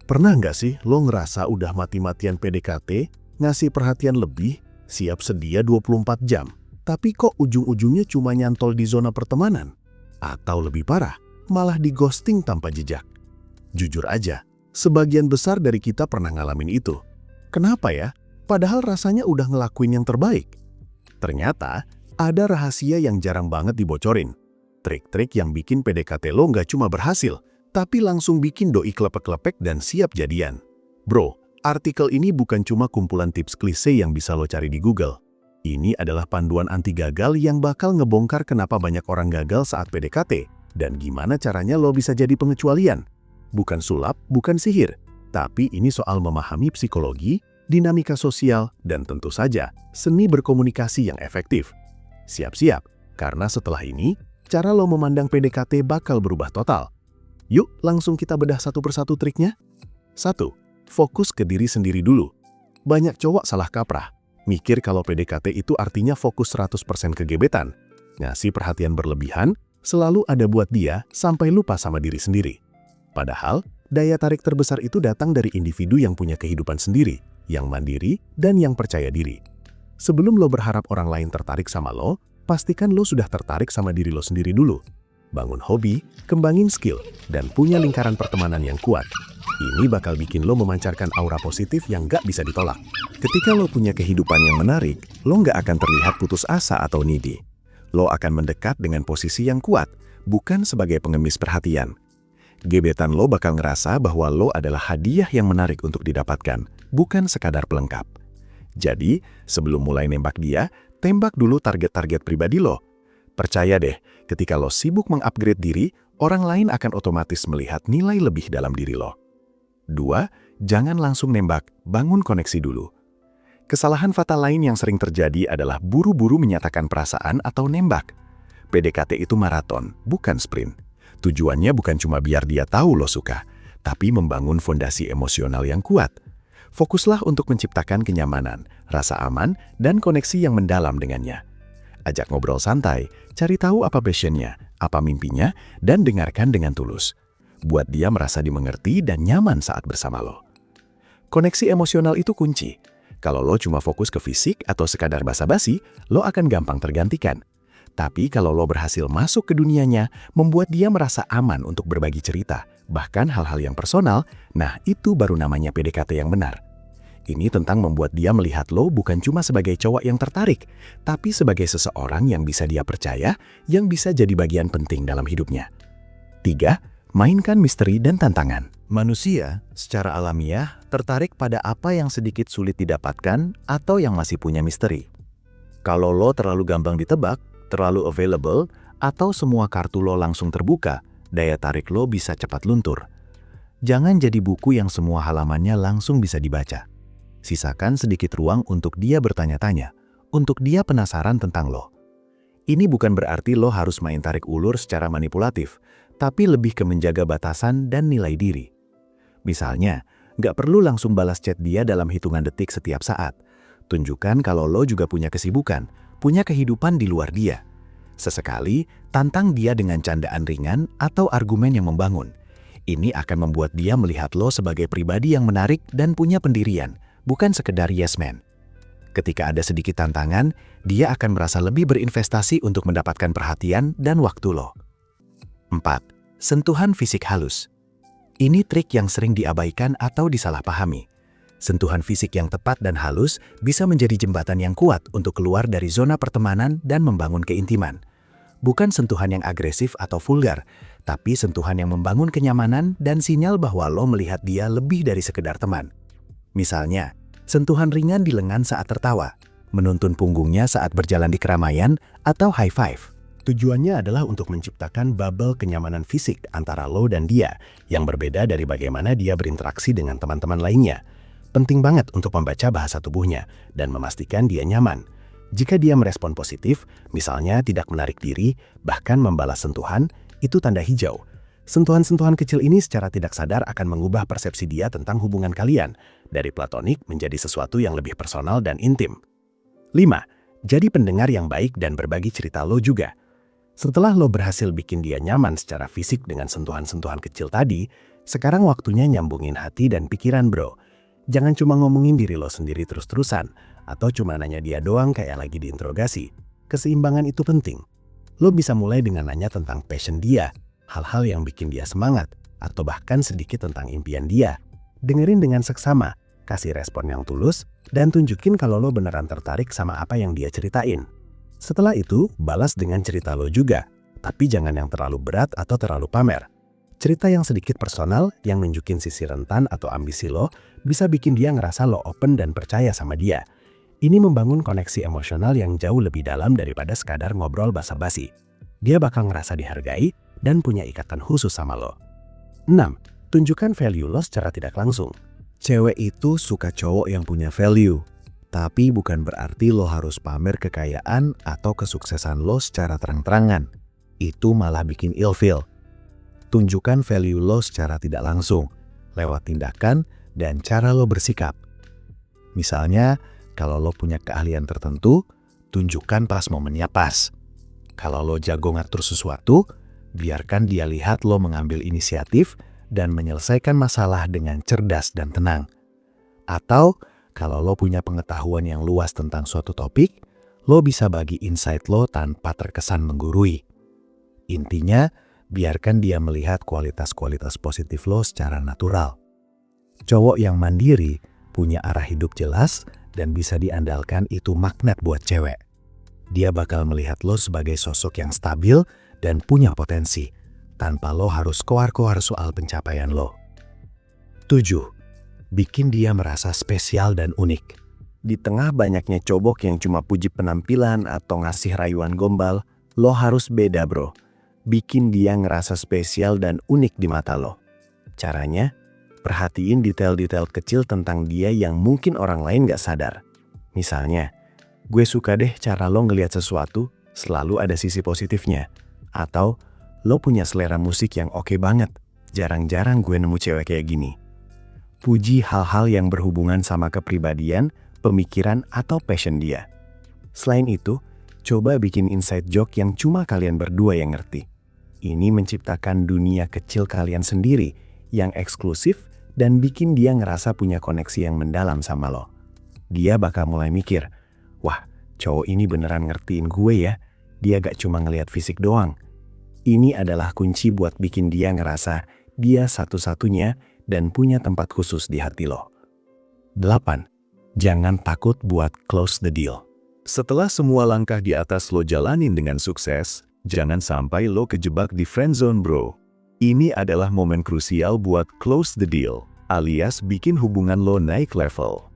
Pernah nggak sih lo ngerasa udah mati-matian PDKT, ngasih perhatian lebih, siap sedia 24 jam, tapi kok ujung-ujungnya cuma nyantol di zona pertemanan? Atau lebih parah, malah di ghosting tanpa jejak? Jujur aja, sebagian besar dari kita pernah ngalamin itu. Kenapa ya? Padahal rasanya udah ngelakuin yang terbaik. Ternyata, ada rahasia yang jarang banget dibocorin. Trik-trik yang bikin PDKT lo nggak cuma berhasil, tapi langsung bikin doi klepek-klepek dan siap jadian. Bro, artikel ini bukan cuma kumpulan tips klise yang bisa lo cari di Google. Ini adalah panduan anti gagal yang bakal ngebongkar kenapa banyak orang gagal saat PDKT, dan gimana caranya lo bisa jadi pengecualian. Bukan sulap, bukan sihir, tapi ini soal memahami psikologi, dinamika sosial, dan tentu saja seni berkomunikasi yang efektif. Siap-siap, karena setelah ini, cara lo memandang PDKT bakal berubah total. Yuk, langsung kita bedah satu persatu triknya. 1. Fokus ke diri sendiri dulu. Banyak cowok salah kaprah. Mikir kalau PDKT itu artinya fokus 100% ke gebetan. Ngasih perhatian berlebihan, selalu ada buat dia sampai lupa sama diri sendiri. Padahal, daya tarik terbesar itu datang dari individu yang punya kehidupan sendiri, yang mandiri, dan yang percaya diri. Sebelum lo berharap orang lain tertarik sama lo, pastikan lo sudah tertarik sama diri lo sendiri dulu. Bangun hobi, kembangin skill, dan punya lingkaran pertemanan yang kuat. Ini bakal bikin lo memancarkan aura positif yang gak bisa ditolak. Ketika lo punya kehidupan yang menarik, lo gak akan terlihat putus asa atau needy. Lo akan mendekat dengan posisi yang kuat, bukan sebagai pengemis perhatian. Gebetan lo bakal ngerasa bahwa lo adalah hadiah yang menarik untuk didapatkan, bukan sekadar pelengkap. Jadi, sebelum mulai nembak dia, tembak dulu target-target pribadi lo. Percaya deh, ketika lo sibuk mengupgrade diri, orang lain akan otomatis melihat nilai lebih dalam diri lo. 2. Jangan langsung nembak, bangun koneksi dulu. Kesalahan fatal lain yang sering terjadi adalah buru-buru menyatakan perasaan atau nembak. PDKT itu maraton, bukan sprint. Tujuannya bukan cuma biar dia tahu lo suka, tapi membangun fondasi emosional yang kuat. Fokuslah untuk menciptakan kenyamanan, rasa aman, dan koneksi yang mendalam dengannya. Ajak ngobrol santai, cari tahu apa passionnya, apa mimpinya, dan dengarkan dengan tulus. Buat dia merasa dimengerti dan nyaman saat bersama lo. Koneksi emosional itu kunci. Kalau lo cuma fokus ke fisik atau sekadar basa-basi, lo akan gampang tergantikan. Tapi kalau lo berhasil masuk ke dunianya, membuat dia merasa aman untuk berbagi cerita, bahkan hal-hal yang personal, nah itu baru namanya PDKT yang benar. Ini tentang membuat dia melihat lo bukan cuma sebagai cowok yang tertarik, tapi sebagai seseorang yang bisa dia percaya, yang bisa jadi bagian penting dalam hidupnya. 3. Mainkan misteri dan tantangan. Manusia, secara alamiah, tertarik pada apa yang sedikit sulit didapatkan atau yang masih punya misteri. Kalau lo terlalu gampang ditebak, terlalu available, atau semua kartu lo langsung terbuka, daya tarik lo bisa cepat luntur. Jangan jadi buku yang semua halamannya langsung bisa dibaca. Sisakan sedikit ruang untuk dia bertanya-tanya, untuk dia penasaran tentang lo. Ini bukan berarti lo harus main tarik ulur secara manipulatif, tapi lebih ke menjaga batasan dan nilai diri. Misalnya, nggak perlu langsung balas chat dia dalam hitungan detik setiap saat. Tunjukkan kalau lo juga punya kesibukan, punya kehidupan di luar dia. Sesekali, tantang dia dengan candaan ringan atau argumen yang membangun. Ini akan membuat dia melihat lo sebagai pribadi yang menarik dan punya pendirian, bukan sekedar yes man. Ketika ada sedikit tantangan, dia akan merasa lebih berinvestasi untuk mendapatkan perhatian dan waktu lo. 4. Sentuhan fisik halus. Ini trik yang sering diabaikan atau disalahpahami. Sentuhan fisik yang tepat dan halus bisa menjadi jembatan yang kuat untuk keluar dari zona pertemanan dan membangun keintiman. Bukan sentuhan yang agresif atau vulgar, tapi sentuhan yang membangun kenyamanan dan sinyal bahwa lo melihat dia lebih dari sekedar teman. Misalnya, sentuhan ringan di lengan saat tertawa, menuntun punggungnya saat berjalan di keramaian, atau high five. Tujuannya adalah untuk menciptakan bubble kenyamanan fisik antara lo dan dia, yang berbeda dari bagaimana dia berinteraksi dengan teman-teman lainnya. Penting banget untuk membaca bahasa tubuhnya dan memastikan dia nyaman. Jika dia merespon positif, misalnya tidak menarik diri, bahkan membalas sentuhan, itu tanda hijau. Sentuhan-sentuhan kecil ini secara tidak sadar akan mengubah persepsi dia tentang hubungan kalian, dari platonik menjadi sesuatu yang lebih personal dan intim. 5. Jadi pendengar yang baik dan berbagi cerita lo juga. Setelah lo berhasil bikin dia nyaman secara fisik dengan sentuhan-sentuhan kecil tadi, Sekarang waktunya nyambungin hati dan pikiran bro. Jangan cuma ngomongin diri lo sendiri terus-terusan, atau cuma nanya dia doang kayak lagi diinterogasi. Keseimbangan itu penting. Lo bisa mulai dengan nanya tentang passion dia, hal-hal yang bikin dia semangat, atau bahkan sedikit tentang impian dia. Dengerin dengan seksama, kasih respon yang tulus, dan tunjukin kalau lo beneran tertarik sama apa yang dia ceritain. Setelah itu, balas dengan cerita lo juga, tapi jangan yang terlalu berat atau terlalu pamer. Cerita yang sedikit personal, yang nunjukin sisi rentan atau ambisi lo, bisa bikin dia ngerasa lo open dan percaya sama dia. Ini membangun koneksi emosional yang jauh lebih dalam daripada sekadar ngobrol basa-basi. Dia bakal ngerasa dihargai dan punya ikatan khusus sama lo. 6. Tunjukkan value lo secara tidak langsung. Cewek itu suka cowok yang punya value. Tapi bukan berarti lo harus pamer kekayaan atau kesuksesan lo secara terang-terangan. Itu malah bikin ilfeel. Tunjukkan value lo secara tidak langsung, lewat tindakan dan cara lo bersikap. Misalnya, kalau lo punya keahlian tertentu, tunjukkan pas momennya pas. Kalau lo jago ngatur sesuatu, biarkan dia lihat lo mengambil inisiatif dan menyelesaikan masalah dengan cerdas dan tenang. Atau, kalau lo punya pengetahuan yang luas tentang suatu topik, lo bisa bagi insight lo tanpa terkesan menggurui. Intinya, biarkan dia melihat kualitas-kualitas positif lo secara natural. Cowok yang mandiri, punya arah hidup jelas, dan bisa diandalkan itu magnet buat cewek. Dia bakal melihat lo sebagai sosok yang stabil dan punya potensi, tanpa lo harus koar-koar soal pencapaian lo. 7. Bikin dia merasa spesial dan unik. Di tengah banyaknya cowok yang cuma puji penampilan atau ngasih rayuan gombal, lo harus beda bro. Bikin dia ngerasa spesial dan unik di mata lo. Caranya, perhatiin detail-detail kecil tentang dia yang mungkin orang lain gak sadar. Misalnya, gue suka deh cara lo ngelihat sesuatu, selalu ada sisi positifnya. Atau, lo punya selera musik yang oke banget. Jarang-jarang gue nemu cewek kayak gini. Puji hal-hal yang berhubungan sama kepribadian, pemikiran, atau passion dia. Selain itu, coba bikin inside joke yang cuma kalian berdua yang ngerti. Ini menciptakan dunia kecil kalian sendiri yang eksklusif dan bikin dia ngerasa punya koneksi yang mendalam sama lo. Dia bakal mulai mikir, wah, cowok ini beneran ngertiin gue ya. Dia gak cuma ngelihat fisik doang. Ini adalah kunci buat bikin dia ngerasa dia satu-satunya dan punya tempat khusus di hati lo. 8. Jangan takut buat close the deal. Setelah semua langkah di atas lo jalanin dengan sukses, jangan sampai lo kejebak di friendzone bro. Ini adalah momen krusial buat close the deal, alias bikin hubungan lo naik level.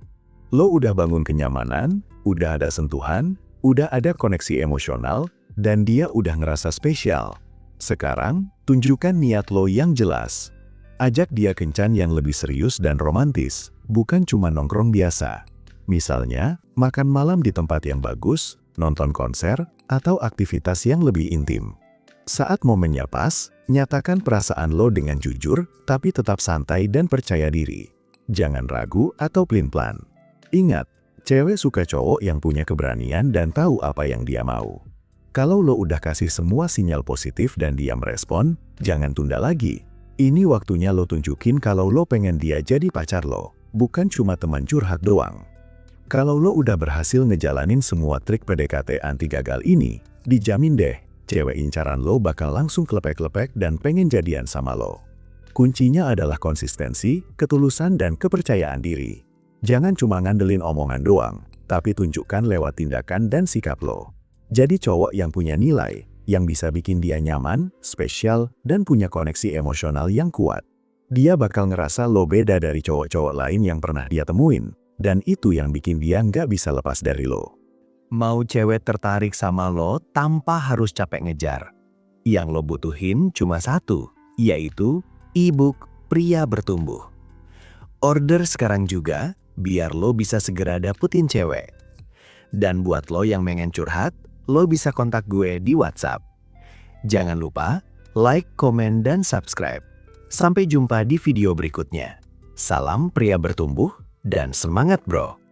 Lo udah bangun kenyamanan, udah ada sentuhan, udah ada koneksi emosional, dan dia udah ngerasa spesial. Sekarang, tunjukkan niat lo yang jelas. Ajak dia kencan yang lebih serius dan romantis, bukan cuma nongkrong biasa. Misalnya, makan malam di tempat yang bagus, nonton konser, atau aktivitas yang lebih intim. Saat momennya pas, nyatakan perasaan lo dengan jujur, tapi tetap santai dan percaya diri. Jangan ragu atau pelin-pelan. Ingat, cewek suka cowok yang punya keberanian dan tahu apa yang dia mau. Kalau lo udah kasih semua sinyal positif dan dia merespon, jangan tunda lagi. Ini waktunya lo tunjukin kalau lo pengen dia jadi pacar lo, bukan cuma teman curhat doang. Kalau lo udah berhasil ngejalanin semua trik PDKT anti gagal ini, dijamin deh, cewek incaran lo bakal langsung klepek-klepek dan pengen jadian sama lo. Kuncinya adalah konsistensi, ketulusan, dan kepercayaan diri. Jangan cuma ngandelin omongan doang, tapi tunjukkan lewat tindakan dan sikap lo. Jadi cowok yang punya nilai, yang bisa bikin dia nyaman, spesial, dan punya koneksi emosional yang kuat. Dia bakal ngerasa lo beda dari cowok-cowok lain yang pernah dia temuin, dan itu yang bikin dia nggak bisa lepas dari lo. Mau cewek tertarik sama lo tanpa harus capek ngejar. Yang lo butuhin cuma satu, yaitu e-book Pria Bertumbuh. Order sekarang juga, biar lo bisa segera dapetin cewek. Dan buat lo yang pengen curhat, lo bisa kontak gue di WhatsApp. Jangan lupa like, komen, dan subscribe. Sampai jumpa di video berikutnya. Salam pria bertumbuh dan semangat bro!